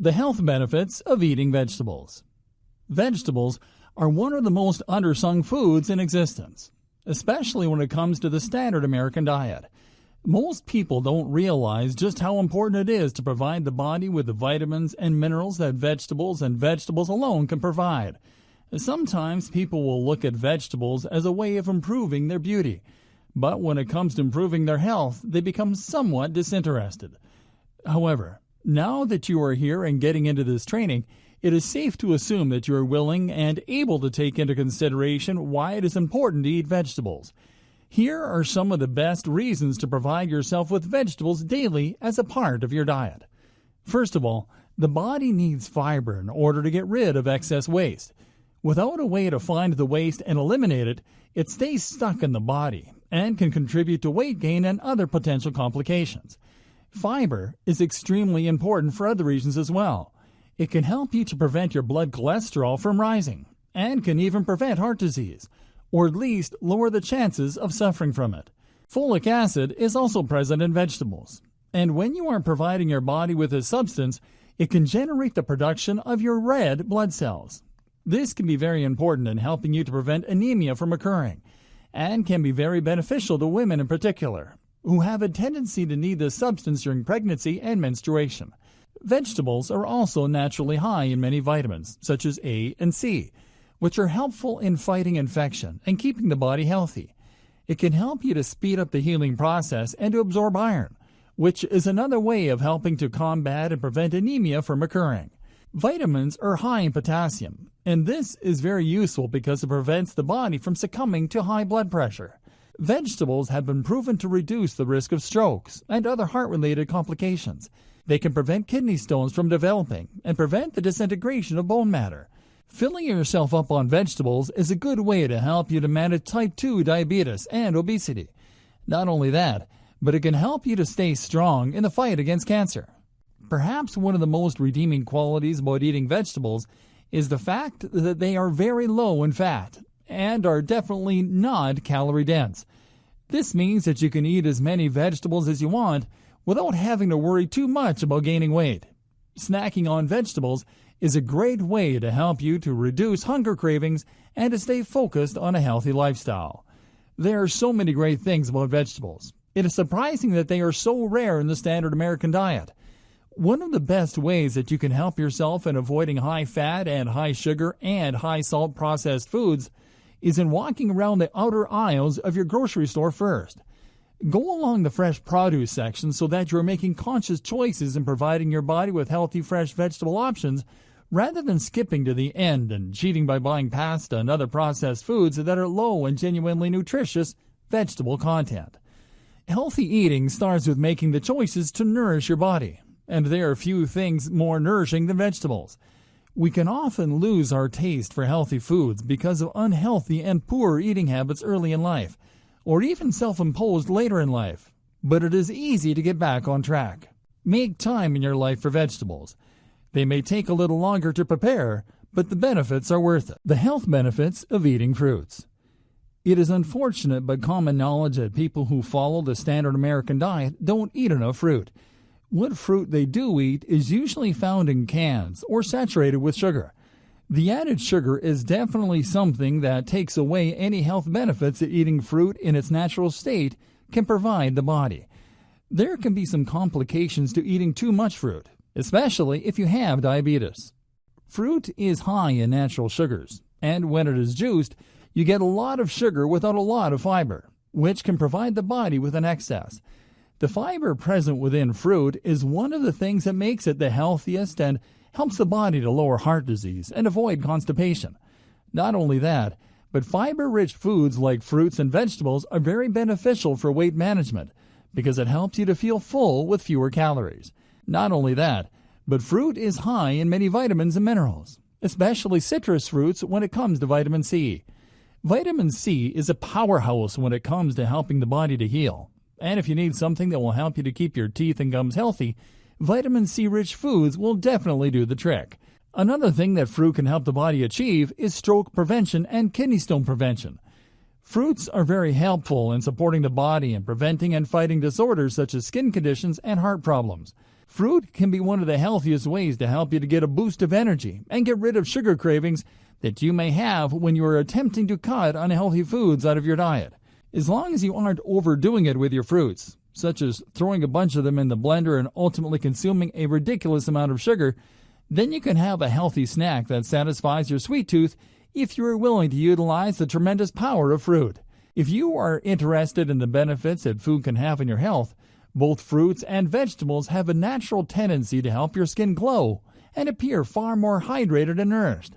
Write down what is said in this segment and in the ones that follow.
The health benefits of eating vegetables. Vegetables are one of the most undersung foods in existence, especially when it comes to the standard American diet. Most people don't realize just how important it is to provide the body with the vitamins and minerals that vegetables and vegetables alone can provide. Sometimes people will look at vegetables as a way of improving their beauty, but when it comes to improving their health, they become somewhat disinterested. However, now that you are here and getting into this training, it is safe to assume that you are willing and able to take into consideration why it is important to eat vegetables. Here are some of the best reasons to provide yourself with vegetables daily as a part of your diet. First of all, the body needs fiber in order to get rid of excess waste. Without a way to find the waste and eliminate it, it stays stuck in the body and can contribute to weight gain and other potential complications. Fiber is extremely important for other reasons as well. It can help you to prevent your blood cholesterol from rising and can even prevent heart disease, or at least lower the chances of suffering from it. Folic acid is also present in vegetables, and when you are providing your body with this substance, it can generate the production of your red blood cells. This can be very important in helping you to prevent anemia from occurring, and can be very beneficial to women in particular, who have a tendency to need this substance during pregnancy and menstruation. Vegetables are also naturally high in many vitamins, such as A and C, which are helpful in fighting infection and keeping the body healthy. It can help you to speed up the healing process and to absorb iron, which is another way of helping to combat and prevent anemia from occurring. Vitamins are high in potassium, and this is very useful because it prevents the body from succumbing to high blood pressure. Vegetables have been proven to reduce the risk of strokes and other heart-related complications. They can prevent kidney stones from developing and prevent the disintegration of bone matter. Filling yourself up on vegetables is a good way to help you to manage type 2 diabetes and obesity. Not only that, but it can help you to stay strong in the fight against cancer. Perhaps one of the most redeeming qualities about eating vegetables is the fact that they are very low in fat and are definitely not calorie dense. This means that you can eat as many vegetables as you want without having to worry too much about gaining weight. Snacking on vegetables is a great way to help you to reduce hunger cravings and to stay focused on a healthy lifestyle. There are so many great things about vegetables. It is surprising that they are so rare in the standard American diet. One of the best ways that you can help yourself in avoiding high fat and high sugar and high salt processed foods is in walking around the outer aisles of your grocery store first. Go along the fresh produce section so that you are making conscious choices in providing your body with healthy fresh vegetable options rather than skipping to the end and cheating by buying pasta and other processed foods that are low in genuinely nutritious vegetable content. Healthy eating starts with making the choices to nourish your body, and there are few things more nourishing than vegetables. We can often lose our taste for healthy foods because of unhealthy and poor eating habits early in life, or even self-imposed later in life, but it is easy to get back on track. Make time in your life for vegetables. They may take a little longer to prepare, but the benefits are worth it. The health benefits of eating fruits. It is unfortunate but common knowledge that people who follow the standard American diet don't eat enough fruit. What fruit they do eat is usually found in cans or saturated with sugar. The added sugar is definitely something that takes away any health benefits that eating fruit in its natural state can provide the body. There can be some complications to eating too much fruit, especially if you have diabetes. Fruit is high in natural sugars, and when it is juiced, you get a lot of sugar without a lot of fiber, which can provide the body with an excess. The fiber present within fruit is one of the things that makes it the healthiest and helps the body to lower heart disease and avoid constipation. Not only that, but fiber-rich foods like fruits and vegetables are very beneficial for weight management because it helps you to feel full with fewer calories. Not only that, but fruit is high in many vitamins and minerals, especially citrus fruits when it comes to vitamin C. Vitamin C is a powerhouse when it comes to helping the body to heal. And if you need something that will help you to keep your teeth and gums healthy, vitamin C-rich foods will definitely do the trick. Another thing that fruit can help the body achieve is stroke prevention and kidney stone prevention. Fruits are very helpful in supporting the body and preventing and fighting disorders such as skin conditions and heart problems. Fruit can be one of the healthiest ways to help you to get a boost of energy and get rid of sugar cravings that you may have when you are attempting to cut unhealthy foods out of your diet. As long as you aren't overdoing it with your fruits, such as throwing a bunch of them in the blender and ultimately consuming a ridiculous amount of sugar, then you can have a healthy snack that satisfies your sweet tooth if you are willing to utilize the tremendous power of fruit. If you are interested in the benefits that food can have in your health, both fruits and vegetables have a natural tendency to help your skin glow and appear far more hydrated and nourished.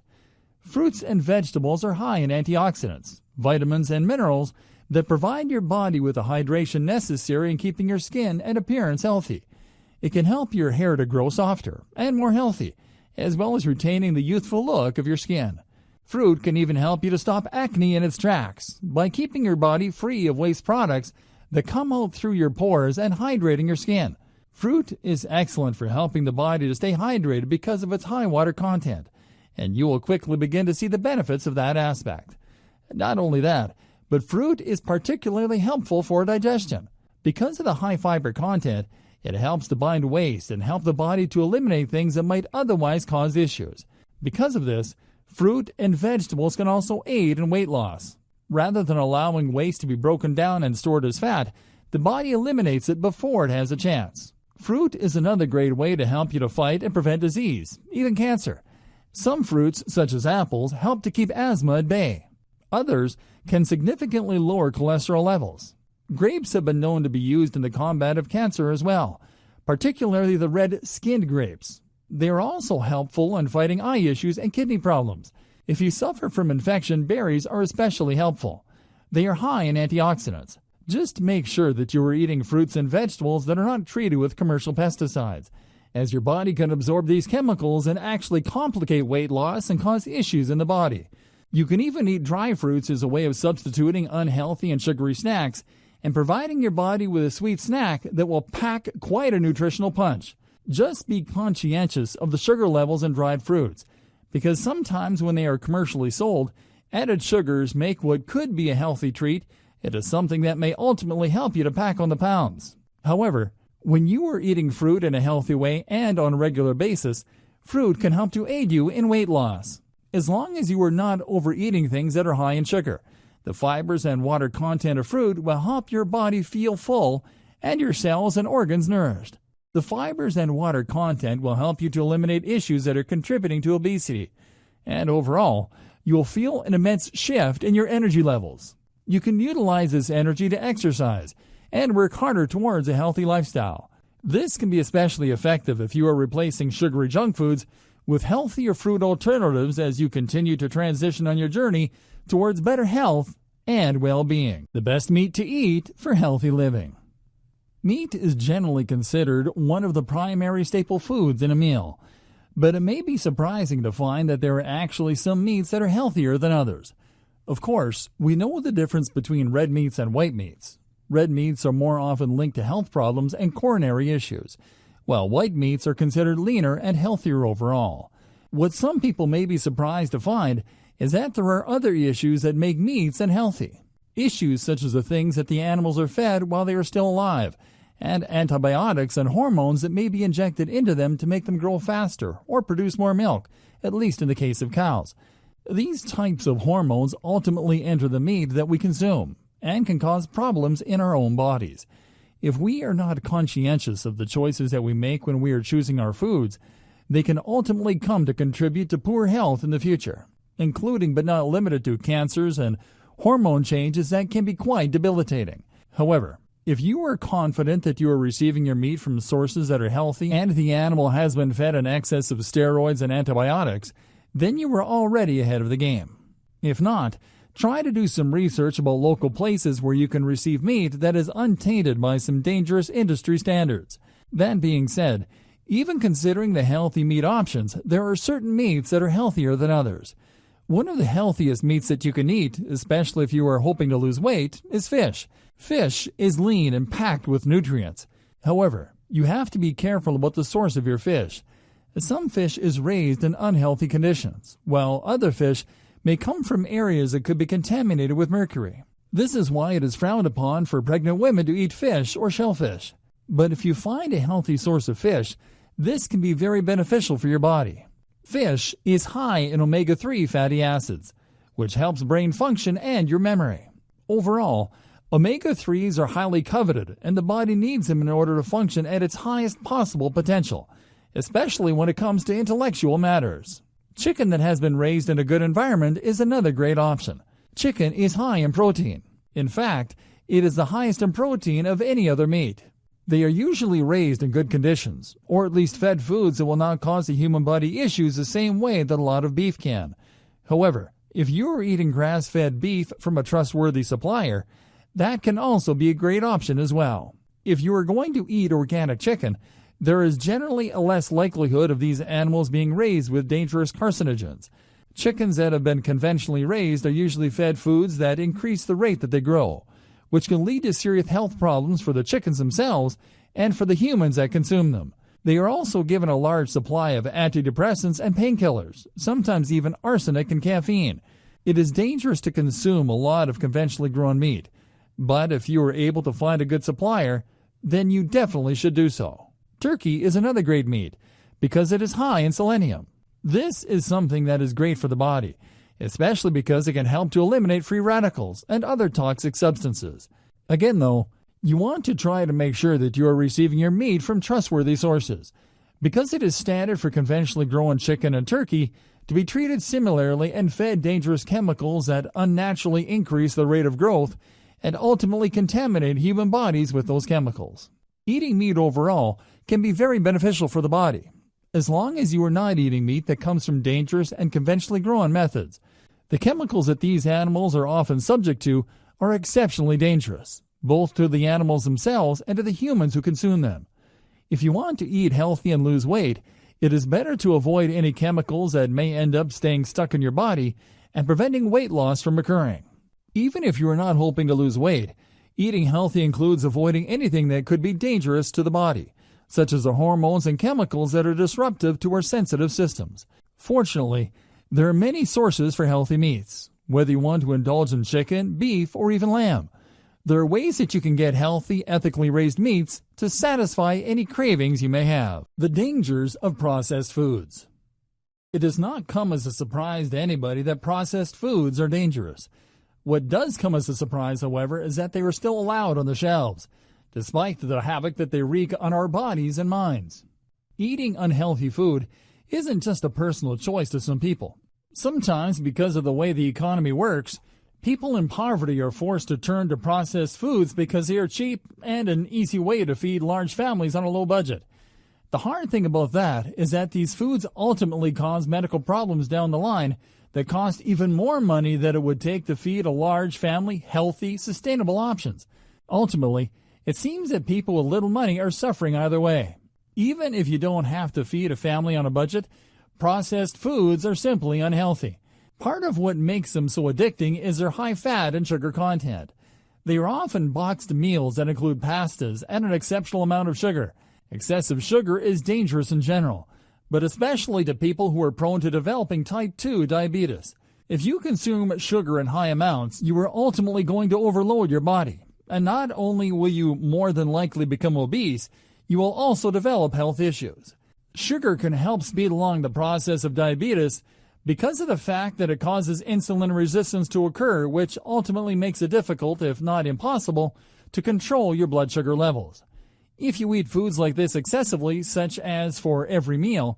Fruits and vegetables are high in antioxidants, vitamins, and minerals that provide your body with the hydration necessary in keeping your skin and appearance healthy. It can help your hair to grow softer and more healthy, as well as retaining the youthful look of your skin. Fruit can even help you to stop acne in its tracks by keeping your body free of waste products that come out through your pores and hydrating your skin. Fruit is excellent for helping the body to stay hydrated because of its high water content, and you will quickly begin to see the benefits of that aspect. Not only that, but fruit is particularly helpful for digestion. Because of the high fiber content, it helps to bind waste and help the body to eliminate things that might otherwise cause issues. Because of this, fruit and vegetables can also aid in weight loss. Rather than allowing waste to be broken down and stored as fat, the body eliminates it before it has a chance. Fruit is another great way to help you to fight and prevent disease, even cancer. Some fruits, such as apples, help to keep asthma at bay. Others can significantly lower cholesterol levels. Grapes have been known to be used in the combat of cancer as well, particularly the red-skinned grapes. They are also helpful in fighting eye issues and kidney problems. If you suffer from infection, berries are especially helpful. They are high in antioxidants. Just make sure that you are eating fruits and vegetables that are not treated with commercial pesticides, as your body can absorb these chemicals and actually complicate weight loss and cause issues in the body. You can even eat dry fruits as a way of substituting unhealthy and sugary snacks and providing your body with a sweet snack that will pack quite a nutritional punch. Just be conscientious of the sugar levels in dried fruits, because sometimes when they are commercially sold, added sugars make what could be a healthy treat into something that may ultimately help you to pack on the pounds. However, when you are eating fruit in a healthy way and on a regular basis, fruit can help to aid you in weight loss. As long as you are not overeating things that are high in sugar, the fibers and water content of fruit will help your body feel full and your cells and organs nourished. The fibers and water content will help you to eliminate issues that are contributing to obesity, and overall, you will feel an immense shift in your energy levels. You can utilize this energy to exercise and work harder towards a healthy lifestyle. This can be especially effective if you are replacing sugary junk foods with healthier fruit alternatives as you continue to transition on your journey towards better health and well-being. The best meat to eat for healthy living. Meat is generally considered one of the primary staple foods in a meal, but it may be surprising to find that there are actually some meats that are healthier than others. Of course, we know the difference between red meats and white meats. Red meats are more often linked to health problems and coronary issues, while white meats are considered leaner and healthier overall. What some people may be surprised to find is that there are other issues that make meats unhealthy. Issues such as the things that the animals are fed while they are still alive, and antibiotics and hormones that may be injected into them to make them grow faster or produce more milk, at least in the case of cows. These types of hormones ultimately enter the meat that we consume and can cause problems in our own bodies. If we are not conscientious of the choices that we make when we are choosing our foods, they can ultimately come to contribute to poor health in the future, including but not limited to cancers and hormone changes that can be quite debilitating. However, if you are confident that you are receiving your meat from sources that are healthy and the animal has been fed an excess of steroids and antibiotics, then you are already ahead of the game. If not, try to do some research about local places where you can receive meat that is untainted by some dangerous industry standards. That being said, even considering the healthy meat options, there are certain meats that are healthier than others. One of the healthiest meats that you can eat, especially if you are hoping to lose weight, is fish. Fish is lean and packed with nutrients. However, you have to be careful about the source of your fish. Some fish is raised in unhealthy conditions, while other fish may come from areas that could be contaminated with mercury. This is why it is frowned upon for pregnant women to eat fish or shellfish. But if you find a healthy source of fish, this can be very beneficial for your body. Fish is high in omega-3 fatty acids, which helps brain function and your memory. Overall, omega-3s are highly coveted, and the body needs them in order to function at its highest possible potential, especially when it comes to intellectual matters. Chicken that has been raised in a good environment is another great option. Chicken is high in protein. In fact, it is the highest in protein of any other meat. They are usually raised in good conditions, or at least fed foods that will not cause the human body issues the same way that a lot of beef can. However, if you are eating grass-fed beef from a trustworthy supplier, that can also be a great option as well. If you are going to eat organic chicken, there is generally a less likelihood of these animals being raised with dangerous carcinogens. Chickens that have been conventionally raised are usually fed foods that increase the rate that they grow, which can lead to serious health problems for the chickens themselves and for the humans that consume them. They are also given a large supply of antidepressants and painkillers, sometimes even arsenic and caffeine. It is dangerous to consume a lot of conventionally grown meat, but if you are able to find a good supplier, then you definitely should do so. Turkey is another great meat because it is high in selenium. This is something that is great for the body, especially because it can help to eliminate free radicals and other toxic substances. Again, though, you want to try to make sure that you are receiving your meat from trustworthy sources. Because it is standard for conventionally grown chicken and turkey to be treated similarly and fed dangerous chemicals that unnaturally increase the rate of growth and ultimately contaminate human bodies with those chemicals. Eating meat overall can be very beneficial for the body, as long as you are not eating meat that comes from dangerous and conventionally grown methods. The chemicals that these animals are often subject to are exceptionally dangerous, both to the animals themselves and to the humans who consume them. If you want to eat healthy and lose weight, it is better to avoid any chemicals that may end up staying stuck in your body and preventing weight loss from occurring. Even if you are not hoping to lose weight, eating healthy includes avoiding anything that could be dangerous to the body, such as the hormones and chemicals that are disruptive to our sensitive systems. Fortunately, there are many sources for healthy meats, whether you want to indulge in chicken, beef, or even lamb. There are ways that you can get healthy, ethically raised meats to satisfy any cravings you may have. The dangers of processed foods. It does not come as a surprise to anybody that processed foods are dangerous. What does come as a surprise, however, is that they are still allowed on the shelves, despite the havoc that they wreak on our bodies and minds. Eating unhealthy food isn't just a personal choice to some people. Sometimes, because of the way the economy works, people in poverty are forced to turn to processed foods because they are cheap and an easy way to feed large families on a low budget. The hard thing about that is that these foods ultimately cause medical problems down the line that cost even more money than it would take to feed a large family healthy, sustainable options. Ultimately, it seems that people with little money are suffering either way. Even if you don't have to feed a family on a budget, processed foods are simply unhealthy. Part of what makes them so addicting is their high fat and sugar content. They are often boxed meals that include pastas and an exceptional amount of sugar. Excessive sugar is dangerous in general, but especially to people who are prone to developing type 2 diabetes. If you consume sugar in high amounts, you are ultimately going to overload your body. And not only will you more than likely become obese, you will also develop health issues. Sugar can help speed along the process of diabetes because of the fact that it causes insulin resistance to occur, which ultimately makes it difficult, if not impossible, to control your blood sugar levels. If you eat foods like this excessively, such as for every meal,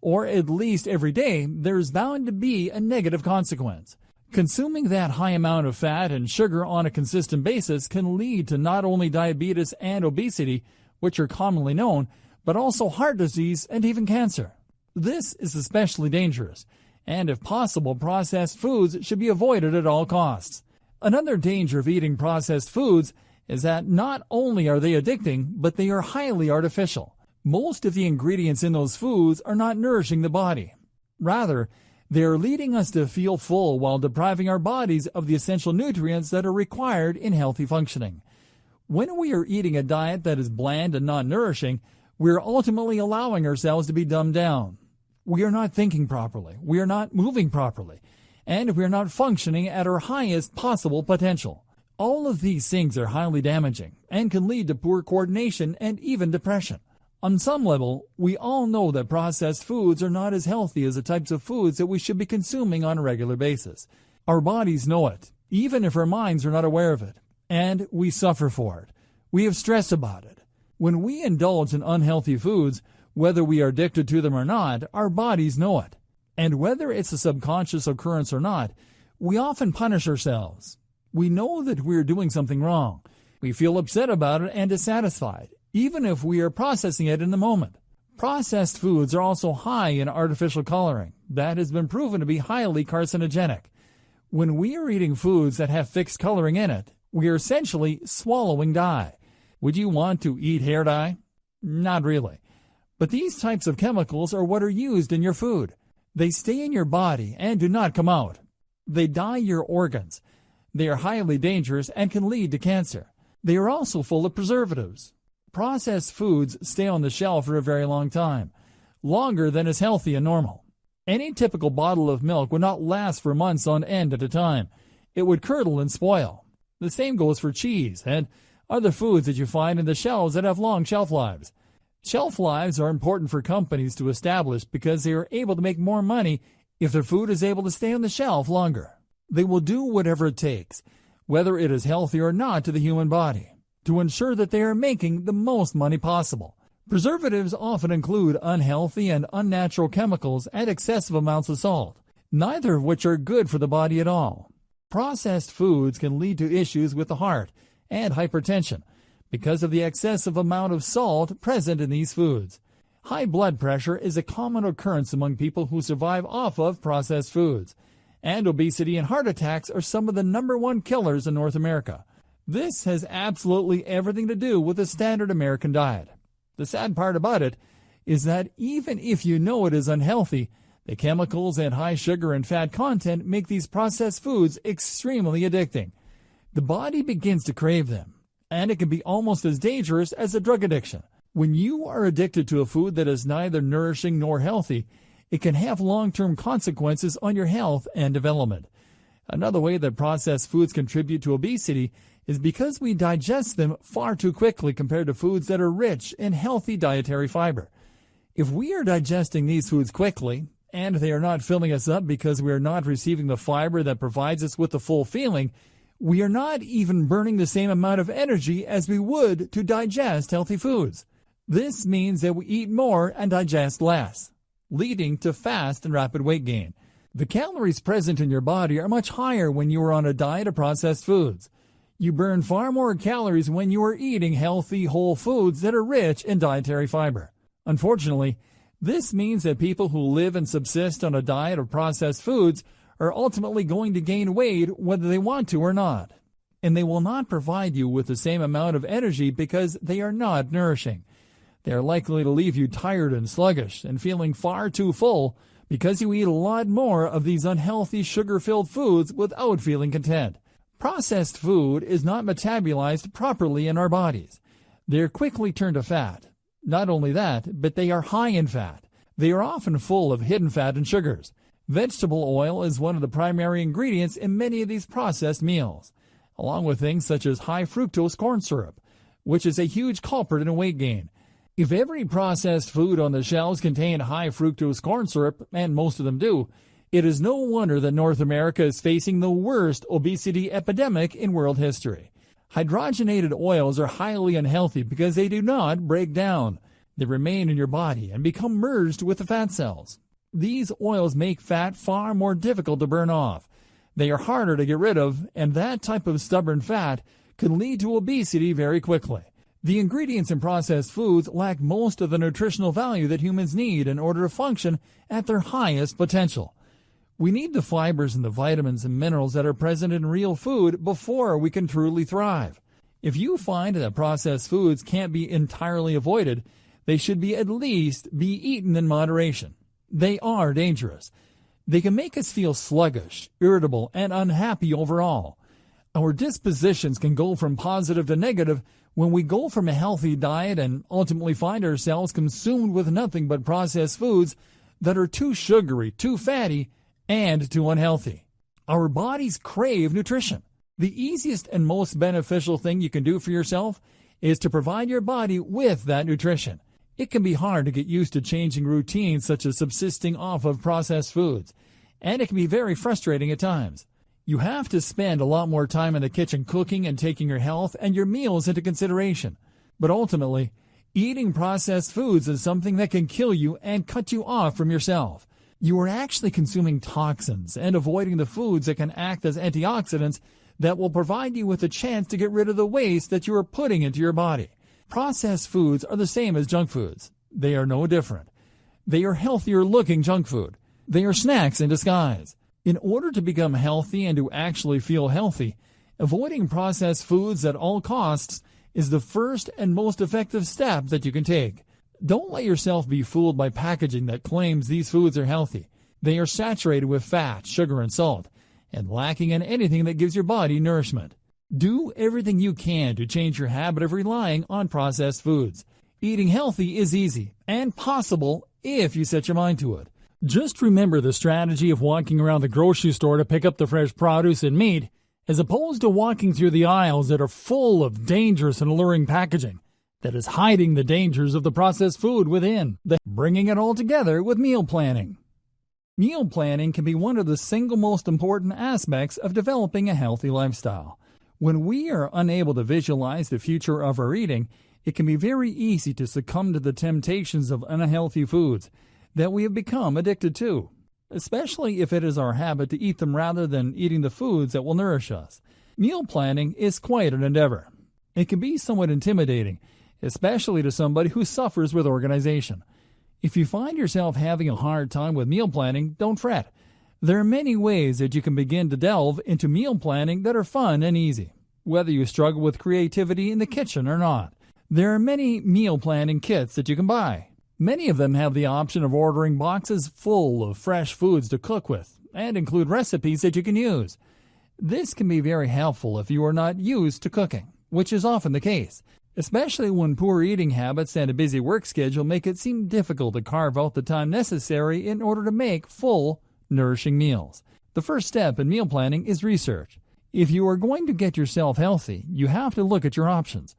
or at least every day, there's bound to be a negative consequence. Consuming that high amount of fat and sugar on a consistent basis can lead to not only diabetes and obesity, which are commonly known, but also heart disease and even cancer. This is especially dangerous, and if possible, processed foods should be avoided at all costs. Another danger of eating processed foods is that not only are they addicting, but they are highly artificial. Most of the ingredients in those foods are not nourishing the body. Rather, they are leading us to feel full while depriving our bodies of the essential nutrients that are required in healthy functioning. When we are eating a diet that is bland and not nourishing, we are ultimately allowing ourselves to be dumbed down. We are not thinking properly, we are not moving properly, and we are not functioning at our highest possible potential. All of these things are highly damaging and can lead to poor coordination and even depression. On some level, we all know that processed foods are not as healthy as the types of foods that we should be consuming on a regular basis. Our bodies know it, even if our minds are not aware of it, and we suffer for it. We have stress about it. When we indulge in unhealthy foods, whether we are addicted to them or not, our bodies know it. And whether it's a subconscious occurrence or not, we often punish ourselves. We know that we're doing something wrong. We feel upset about it and dissatisfied, even if we are processing it in the moment. Processed foods are also high in artificial coloring that has been proven to be highly carcinogenic. When we are eating foods that have fixed coloring in it, we are essentially swallowing dye. Would you want to eat hair dye? Not really. But these types of chemicals are what are used in your food. They stay in your body and do not come out. They dye your organs. They are highly dangerous and can lead to cancer. They are also full of preservatives. Processed foods stay on the shelf for a very long time, longer than is healthy and normal. Any typical bottle of milk would not last for months on end at a time. It would curdle and spoil. The same goes for cheese and other foods that you find in the shelves that have long shelf lives. Shelf lives are important for companies to establish because they are able to make more money if their food is able to stay on the shelf longer. They will do whatever it takes, whether it is healthy or not to the human body, to ensure that they are making the most money possible. Preservatives often include unhealthy and unnatural chemicals and excessive amounts of salt, neither of which are good for the body at all. Processed foods can lead to issues with the heart and hypertension because of the excessive amount of salt present in these foods. High blood pressure is a common occurrence among people who survive off of processed foods, and obesity and heart attacks are some of the #1 killers in North America. This has absolutely everything to do with the standard American diet. The sad part about it is that even if you know it is unhealthy, the chemicals and high sugar and fat content make these processed foods extremely addicting. The body begins to crave them, and it can be almost as dangerous as a drug addiction. When you are addicted to a food that is neither nourishing nor healthy, it can have long-term consequences on your health and development. Another way that processed foods contribute to obesity is because we digest them far too quickly compared to foods that are rich in healthy dietary fiber. If we are digesting these foods quickly, and they are not filling us up because we are not receiving the fiber that provides us with the full feeling, we are not even burning the same amount of energy as we would to digest healthy foods. This means that we eat more and digest less, leading to fast and rapid weight gain. The calories present in your body are much higher when you are on a diet of processed foods. You burn far more calories when you are eating healthy, whole foods that are rich in dietary fiber. Unfortunately, this means that people who live and subsist on a diet of processed foods are ultimately going to gain weight whether they want to or not. And they will not provide you with the same amount of energy because they are not nourishing. They are likely to leave you tired and sluggish and feeling far too full because you eat a lot more of these unhealthy sugar-filled foods without feeling content. Processed food is not metabolized properly in our bodies. They are quickly turned to fat. Not only that, but they are high in fat. They are often full of hidden fat and sugars. Vegetable oil is one of the primary ingredients in many of these processed meals, along with things such as high fructose corn syrup, which is a huge culprit in weight gain. If every processed food on the shelves contained high fructose corn syrup, and most of them do, it is no wonder that North America is facing the worst obesity epidemic in world history. Hydrogenated oils are highly unhealthy because they do not break down. They remain in your body and become merged with the fat cells. These oils make fat far more difficult to burn off. They are harder to get rid of, and that type of stubborn fat can lead to obesity very quickly. The ingredients in processed foods lack most of the nutritional value that humans need in order to function at their highest potential. We need the fibers and the vitamins and minerals that are present in real food before we can truly thrive. If you find that processed foods can't be entirely avoided, they should at least be eaten in moderation. They are dangerous. They can make us feel sluggish, irritable, and unhappy overall. Our dispositions can go from positive to negative when we go from a healthy diet and ultimately find ourselves consumed with nothing but processed foods that are too sugary, too fatty, and too unhealthy. Our bodies crave nutrition. The easiest and most beneficial thing you can do for yourself is to provide your body with that nutrition. It can be hard to get used to changing routines such as subsisting off of processed foods, and it can be very frustrating at times. You have to spend a lot more time in the kitchen cooking and taking your health and your meals into consideration. But ultimately, eating processed foods is something that can kill you and cut you off from yourself. You are actually consuming toxins and avoiding the foods that can act as antioxidants that will provide you with a chance to get rid of the waste that you are putting into your body. Processed foods are the same as junk foods. They are no different. They are healthier looking junk food. They are snacks in disguise. In order to become healthy and to actually feel healthy, avoiding processed foods at all costs is the first and most effective step that you can take. Don't let yourself be fooled by packaging that claims these foods are healthy. They are saturated with fat, sugar, and salt, and lacking in anything that gives your body nourishment. Do everything you can to change your habit of relying on processed foods. Eating healthy is easy and possible if you set your mind to it. Just remember the strategy of walking around the grocery store to pick up the fresh produce and meat, as opposed to walking through the aisles that are full of dangerous and alluring packaging that is hiding the dangers of the processed food within. Bringing it all together with meal planning. Meal planning can be one of the single most important aspects of developing a healthy lifestyle. When we are unable to visualize the future of our eating, it can be very easy to succumb to the temptations of unhealthy foods that we have become addicted to, especially if it is our habit to eat them rather than eating the foods that will nourish us. Meal planning is quite an endeavor. It can be somewhat intimidating, especially to somebody who suffers with organization. If you find yourself having a hard time with meal planning, don't fret. There are many ways that you can begin to delve into meal planning that are fun and easy, whether you struggle with creativity in the kitchen or not. There are many meal planning kits that you can buy. Many of them have the option of ordering boxes full of fresh foods to cook with and include recipes that you can use. This can be very helpful if you are not used to cooking, which is often the case, especially when poor eating habits and a busy work schedule make it seem difficult to carve out the time necessary in order to make full, nourishing meals. The first step in meal planning is research. If you are going to get yourself healthy, you have to look at your options.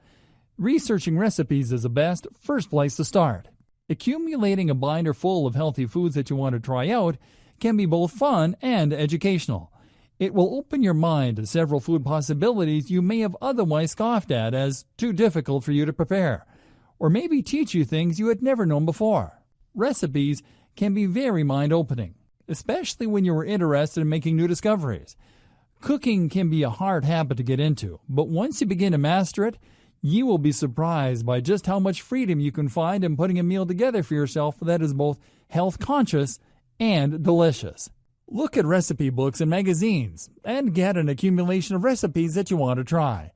Researching recipes is the best first place to start. Accumulating a binder full of healthy foods that you want to try out can be both fun and educational. It will open your mind to several food possibilities you may have otherwise scoffed at as too difficult for you to prepare, or maybe teach you things you had never known before. Recipes can be very mind-opening, especially when you are interested in making new discoveries. Cooking can be a hard habit to get into, but once you begin to master it, you will be surprised by just how much freedom you can find in putting a meal together for yourself that is both health-conscious and delicious. Look at recipe books and magazines and get an accumulation of recipes that you want to try.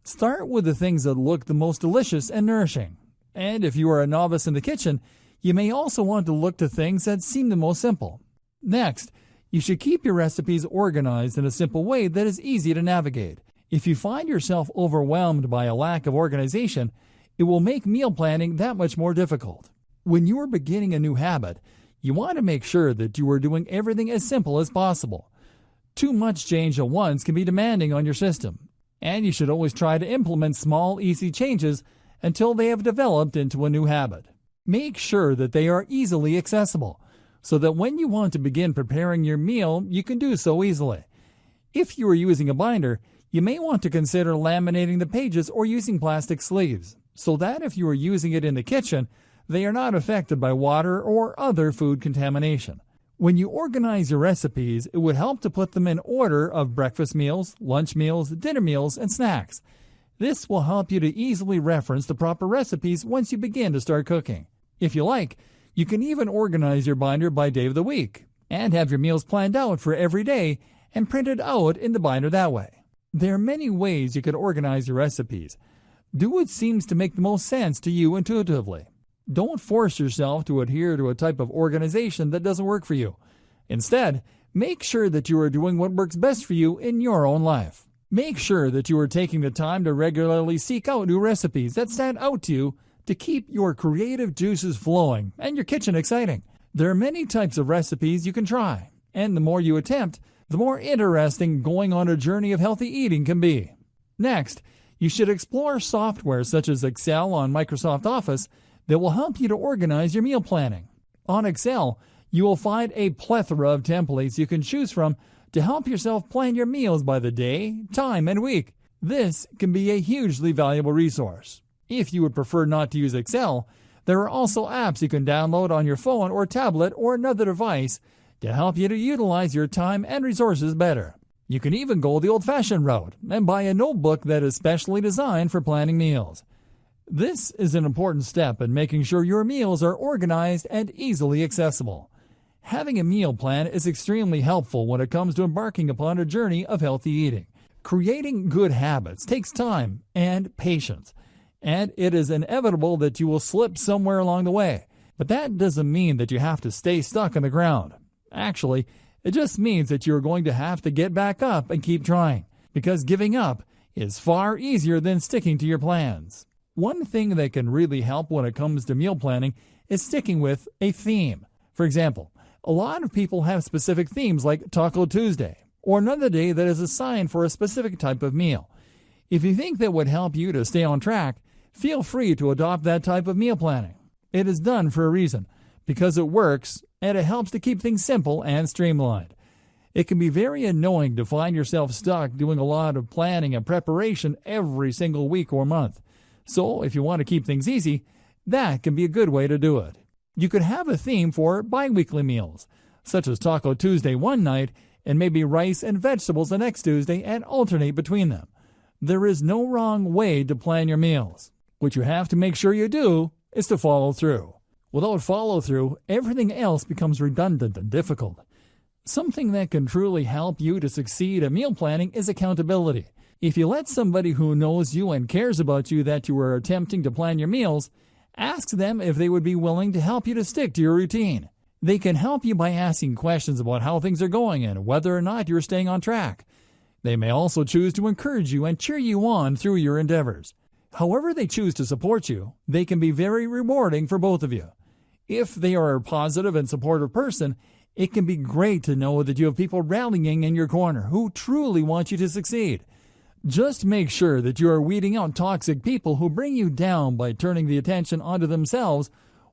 Start with the things that look the most delicious and nourishing. And if you are a novice in the kitchen, you may also want to look to things that seem the most simple. Next, you should keep your recipes organized in a simple way that is easy to navigate. If you find yourself overwhelmed by a lack of organization, it will make meal planning that much more difficult. When you are beginning a new habit, you want to make sure that you are doing everything as simple as possible. Too much change at once can be demanding on your system, and you should always try to implement small, easy changes until they have developed into a new habit. Make sure that they are easily accessible, so that when you want to begin preparing your meal, you can do so easily. If you are using a binder, you may want to consider laminating the pages or using plastic sleeves, so that if you are using it in the kitchen, they are not affected by water or other food contamination. When you organize your recipes, it would help to put them in order of breakfast meals, lunch meals, dinner meals, and snacks. This will help you to easily reference the proper recipes once you begin to start cooking. If you like, you can even organize your binder by day of the week and have your meals planned out for every day and printed out in the binder that way. There are many ways you can organize your recipes. Do what seems to make the most sense to you intuitively. Don't force yourself to adhere to a type of organization that doesn't work for you. Instead, make sure that you are doing what works best for you in your own life. Make sure that you are taking the time to regularly seek out new recipes that stand out to you to keep your creative juices flowing and your kitchen exciting. There are many types of recipes you can try, and the more you attempt, the more interesting going on a journey of healthy eating can be. Next, you should explore software such as Excel on Microsoft Office that will help you to organize your meal planning. On Excel, you will find a plethora of templates you can choose from to help yourself plan your meals by the day, time, and week. This can be a hugely valuable resource. If you would prefer not to use Excel, there are also apps you can download on your phone or tablet or another device to help you to utilize your time and resources better. You can even go the old-fashioned route and buy a notebook that is specially designed for planning meals. This is an important step in making sure your meals are organized and easily accessible. Having a meal plan is extremely helpful when it comes to embarking upon a journey of healthy eating. Creating good habits takes time and patience, and it is inevitable that you will slip somewhere along the way. But that doesn't mean that you have to stay stuck on the ground. Actually, it just means that you're going to have to get back up and keep trying, because giving up is far easier than sticking to your plans. One thing that can really help when it comes to meal planning is sticking with a theme. For example, a lot of people have specific themes like Taco Tuesday, or another day that is assigned for a specific type of meal. If you think that would help you to stay on track, feel free to adopt that type of meal planning. It is done for a reason, because it works and it helps to keep things simple and streamlined. It can be very annoying to find yourself stuck doing a lot of planning and preparation every single week or month. So if you want to keep things easy, that can be a good way to do it. You could have a theme for bi-weekly meals, such as Taco Tuesday one night and maybe rice and vegetables the next Tuesday and alternate between them. There is no wrong way to plan your meals. What you have to make sure you do is to follow through. Without follow-through, everything else becomes redundant and difficult. Something that can truly help you to succeed at meal planning is accountability. If you let somebody who knows you and cares about you that you are attempting to plan your meals, ask them if they would be willing to help you to stick to your routine. They can help you by asking questions about how things are going and whether or not you're staying on track. They may also choose to encourage you and cheer you on through your endeavors. However they choose to support you, they can be very rewarding for both of you. If they are a positive and supportive person, it can be great to know that you have people rallying in your corner who truly want you to succeed. Just make sure that you are weeding out toxic people who bring you down by turning the attention onto themselves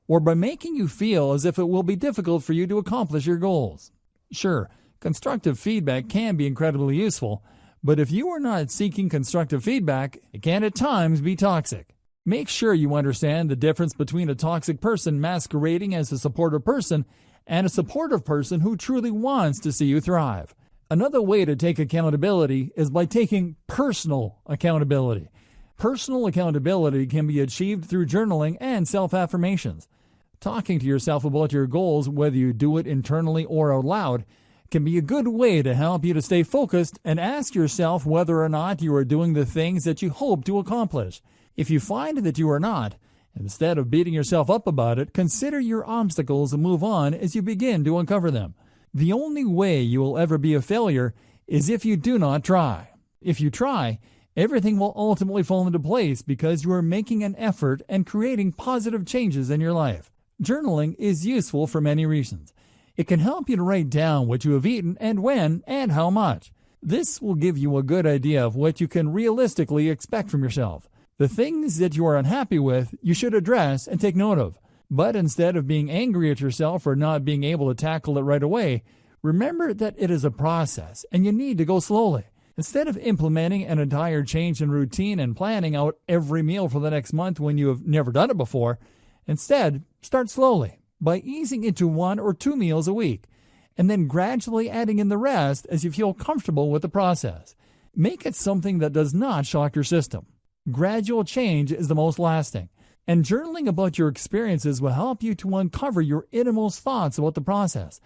or by making you feel as if it will be difficult for you to accomplish your goals. Sure, constructive feedback can be incredibly useful, but if you are not seeking constructive feedback, it can at times be toxic. Make sure you understand the difference between a toxic person masquerading as a supportive person and a supportive person who truly wants to see you thrive. Another way to take accountability is by taking personal accountability. Personal accountability can be achieved through journaling and self-affirmations. Talking to yourself about your goals, whether you do it internally or out loud, can be a good way to help you to stay focused and ask yourself whether or not you are doing the things that you hope to accomplish. If you find that you are not, instead of beating yourself up about it, consider your obstacles and move on as you begin to uncover them. The only way you will ever be a failure is if you do not try. If you try, everything will ultimately fall into place because you are making an effort and creating positive changes in your life. Journaling is useful for many reasons. It can help you to write down what you have eaten and when and how much. This will give you a good idea of what you can realistically expect from yourself. The things that you are unhappy with, you should address and take note of. But instead of being angry at yourself for not being able to tackle it right away, remember that it is a process and you need to go slowly. Instead of implementing an entire change in routine and planning out every meal for the next month when you have never done it before, instead, start slowly by easing into 1 or 2 meals a week, and then gradually adding in the rest as you feel comfortable with the process. Make it something that does not shock your system. Gradual change is the most lasting, and journaling about your experiences will help you to uncover your innermost thoughts about the process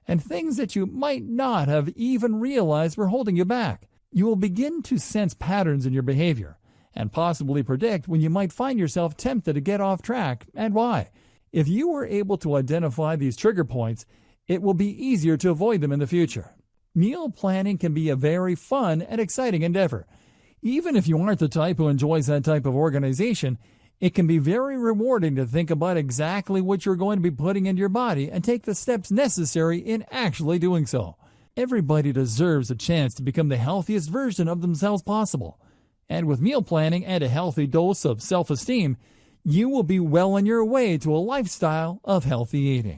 and things that you might not have even realized were holding you back. You will begin to sense patterns in your behavior and possibly predict when you might find yourself tempted to get off track and why. If you are able to identify these trigger points, it will be easier to avoid them in the future. Meal planning can be a very fun and exciting endeavor. Even if you aren't the type who enjoys that type of organization, it can be very rewarding to think about exactly what you're going to be putting into your body and take the steps necessary in actually doing so. Everybody deserves a chance to become the healthiest version of themselves possible. And with meal planning and a healthy dose of self-esteem, you will be well on your way to a lifestyle of healthy eating.